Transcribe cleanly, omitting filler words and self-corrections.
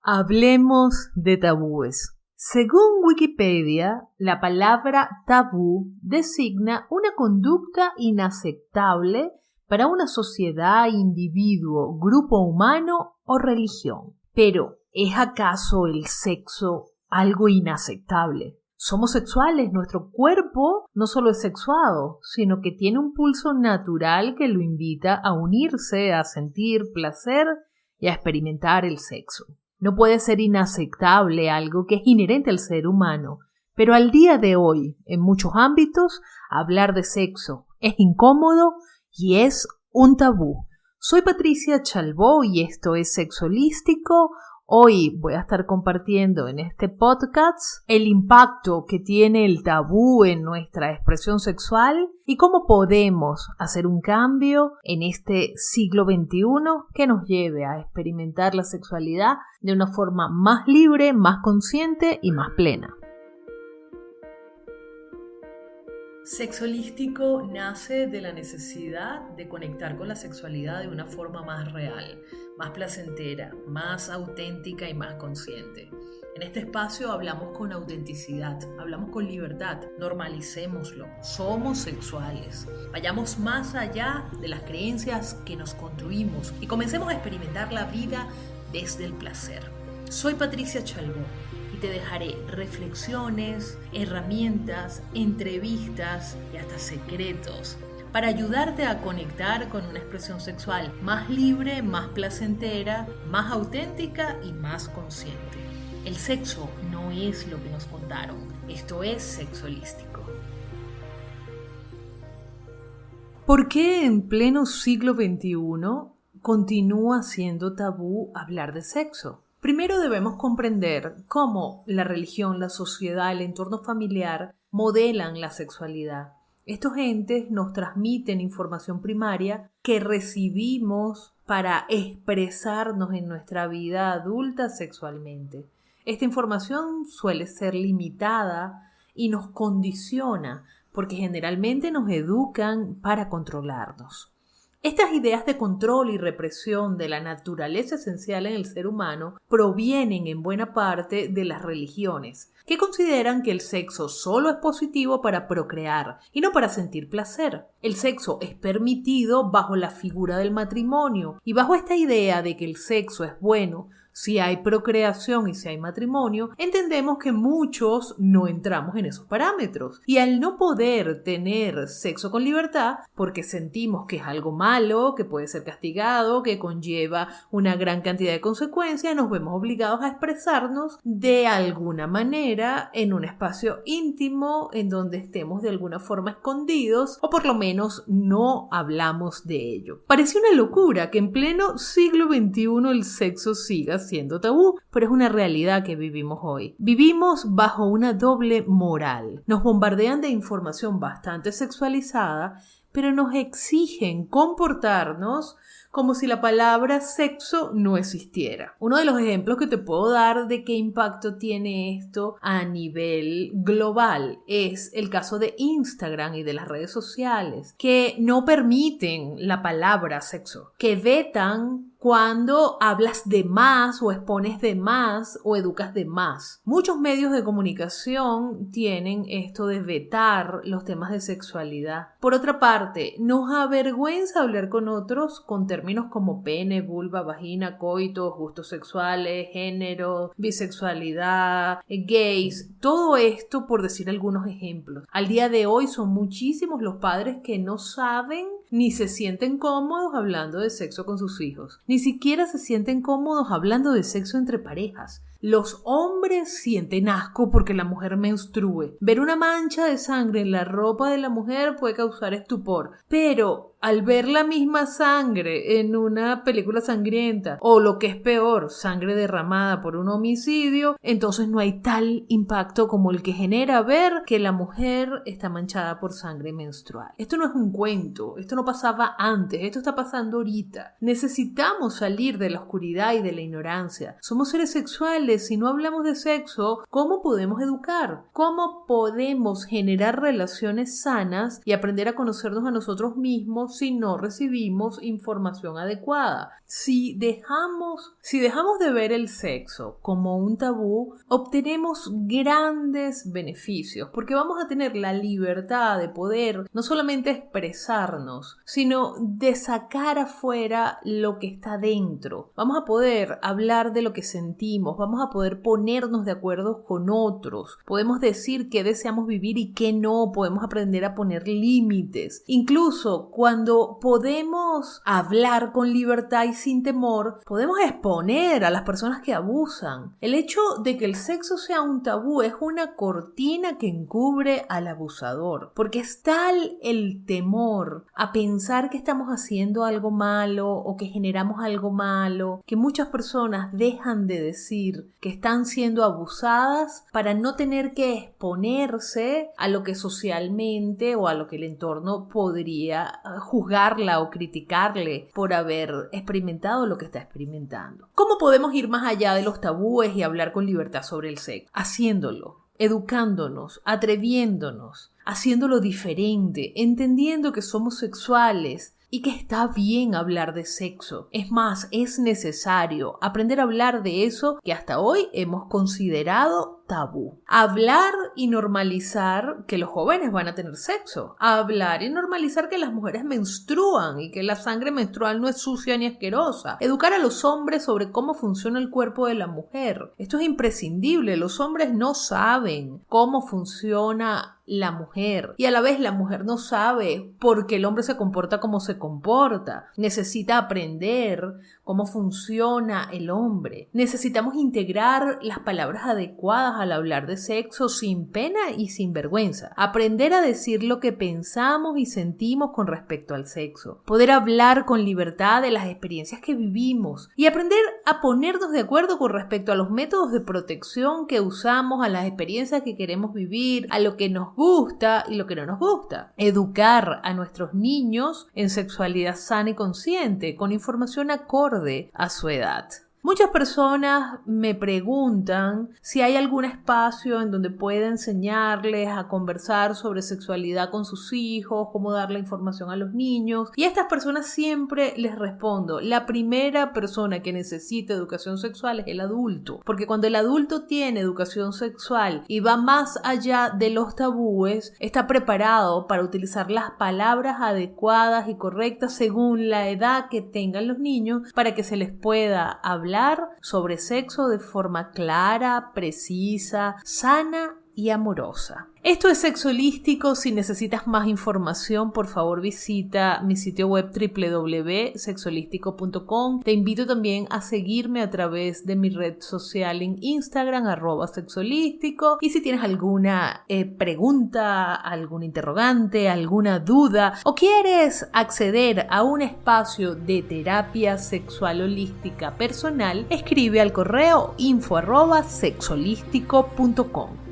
Hablemos de tabúes. Según Wikipedia, la palabra tabú designa una conducta inaceptable para una sociedad, individuo, grupo humano o religión. Pero, ¿es acaso el sexo algo inaceptable? Somos sexuales, nuestro cuerpo no solo es sexuado, sino que tiene un pulso natural que lo invita a unirse, a sentir placer y a experimentar el sexo. No puede ser inaceptable algo que es inherente al ser humano, pero al día de hoy, en muchos ámbitos, hablar de sexo es incómodo y es un tabú. Soy Patricia Chalbó y esto es Sexo Holístico. Hoy voy a estar compartiendo en este podcast el impacto que tiene el tabú en nuestra expresión sexual y cómo podemos hacer un cambio en este siglo XXI que nos lleve a experimentar la sexualidad de una forma más libre, más consciente y más plena. Sexo Holístico nace de la necesidad de conectar con la sexualidad de una forma más real, más placentera, más auténtica y más consciente. En este espacio hablamos con autenticidad, hablamos con libertad, normalicémoslo, somos sexuales, vayamos más allá de las creencias que nos construimos y comencemos a experimentar la vida desde el placer. Soy Patricia Chalbó y te dejaré reflexiones, herramientas, entrevistas y hasta secretos para ayudarte a conectar con una expresión sexual más libre, más placentera, más auténtica y más consciente. El sexo no es lo que nos contaron, esto es Sexo Holístico. ¿Por qué en pleno siglo XXI continúa siendo tabú hablar de sexo? Primero debemos comprender cómo la religión, la sociedad, el entorno familiar modelan la sexualidad. Estos entes nos transmiten información primaria que recibimos para expresarnos en nuestra vida adulta sexualmente. Esta información suele ser limitada y nos condiciona porque generalmente nos educan para controlarnos. Estas ideas de control y represión de la naturaleza esencial en el ser humano provienen en buena parte de las religiones, que consideran que el sexo solo es positivo para procrear y no para sentir placer. El sexo es permitido bajo la figura del matrimonio y bajo esta idea de que el sexo es bueno si hay procreación y si hay matrimonio, entendemos que muchos no entramos en esos parámetros. Y al no poder tener sexo con libertad, porque sentimos que es algo malo, que puede ser castigado, que conlleva una gran cantidad de consecuencias, nos vemos obligados a expresarnos de alguna manera en un espacio íntimo en donde estemos de alguna forma escondidos o por lo menos no hablamos de ello. Parece una locura que en pleno siglo XXI el sexo siga siendo tabú, pero es una realidad que vivimos hoy. Vivimos bajo una doble moral. Nos bombardean de información bastante sexualizada, pero nos exigen comportarnos como si la palabra sexo no existiera. Uno de los ejemplos que te puedo dar de qué impacto tiene esto a nivel global es el caso de Instagram y de las redes sociales, que no permiten la palabra sexo, que vetan cuando hablas de más o expones de más o educas de más. Muchos medios de comunicación tienen esto de vetar los temas de sexualidad. Por otra parte, nos avergüenza hablar con otros con términos como pene, vulva, vagina, coito, gustos sexuales, género, bisexualidad, gays, todo esto por decir algunos ejemplos. Al día de hoy son muchísimos los padres que no saben ni se sienten cómodos hablando de sexo con sus hijos. Ni siquiera se sienten cómodos hablando de sexo entre parejas. Los hombres sienten asco porque la mujer menstrue. Ver una mancha de sangre en la ropa de la mujer puede causar estupor, pero al ver la misma sangre en una película sangrienta o lo que es peor, sangre derramada por un homicidio, entonces no hay tal impacto como el que genera ver que la mujer está manchada por sangre menstrual. Esto no es un cuento, esto no pasaba antes, esto está pasando ahorita. Necesitamos salir de la oscuridad y de la ignorancia. Somos seres sexuales. Si no hablamos de sexo, ¿cómo podemos educar? ¿Cómo podemos generar relaciones sanas y aprender a conocernos a nosotros mismos sufrimos si no recibimos información adecuada. Si dejamos de ver el sexo como un tabú, obtenemos grandes beneficios, porque vamos a tener la libertad de poder no solamente expresarnos, sino de sacar afuera lo que está dentro. Vamos a poder hablar de lo que sentimos, vamos a poder ponernos de acuerdo con otros, podemos decir qué deseamos vivir y qué no, podemos aprender a poner límites. Incluso cuando podemos hablar con libertad y sin temor, podemos exponer a las personas que abusan. El hecho de que el sexo sea un tabú es una cortina que encubre al abusador, porque es tal el temor a pensar que estamos haciendo algo malo o que generamos algo malo, que muchas personas dejan de decir que están siendo abusadas para no tener que exponerse a lo que socialmente o a lo que el entorno podría juzgarla o criticarle por haber experimentado lo que está experimentando. ¿Cómo podemos ir más allá de los tabúes y hablar con libertad sobre el sexo? Haciéndolo, educándonos, atreviéndonos, haciéndolo diferente, entendiendo que somos sexuales y que está bien hablar de sexo. Es más, es necesario aprender a hablar de eso que hasta hoy hemos considerado tabú. Hablar y normalizar que los jóvenes van a tener sexo. Hablar y normalizar que las mujeres menstruan y que la sangre menstrual no es sucia ni asquerosa. Educar a los hombres sobre cómo funciona el cuerpo de la mujer. Esto es imprescindible. Los hombres no saben cómo funciona la mujer y a la vez la mujer no sabe por qué el hombre se comporta como se comporta. Necesita aprender cómo funciona el hombre. Necesitamos integrar las palabras adecuadas al hablar de sexo sin pena y sin vergüenza. Aprender a decir lo que pensamos y sentimos con respecto al sexo. Poder hablar con libertad de las experiencias que vivimos y aprender a ponernos de acuerdo con respecto a los métodos de protección que usamos, a las experiencias que queremos vivir, a lo que nos gusta y lo que no nos gusta. Educar a nuestros niños en sexualidad sana y consciente, con información acorde a su edad. Muchas personas me preguntan si hay algún espacio en donde pueda enseñarles a conversar sobre sexualidad con sus hijos, cómo dar la información a los niños. Y a estas personas siempre les respondo, la primera persona que necesita educación sexual es el adulto. Porque cuando el adulto tiene educación sexual y va más allá de los tabúes, está preparado para utilizar las palabras adecuadas y correctas según la edad que tengan los niños para que se les pueda hablar sobre sexo de forma clara, precisa, sana y amorosa. Esto es Sexo Holístico. Si necesitas más información, por favor visita mi sitio web www.sexoholístico.com. Te invito también a seguirme a través de mi red social en Instagram, @sexoholístico. Y si tienes alguna pregunta, algún interrogante, alguna duda o quieres acceder a un espacio de terapia sexual holística personal, escribe al correo info@sexoholístico.com.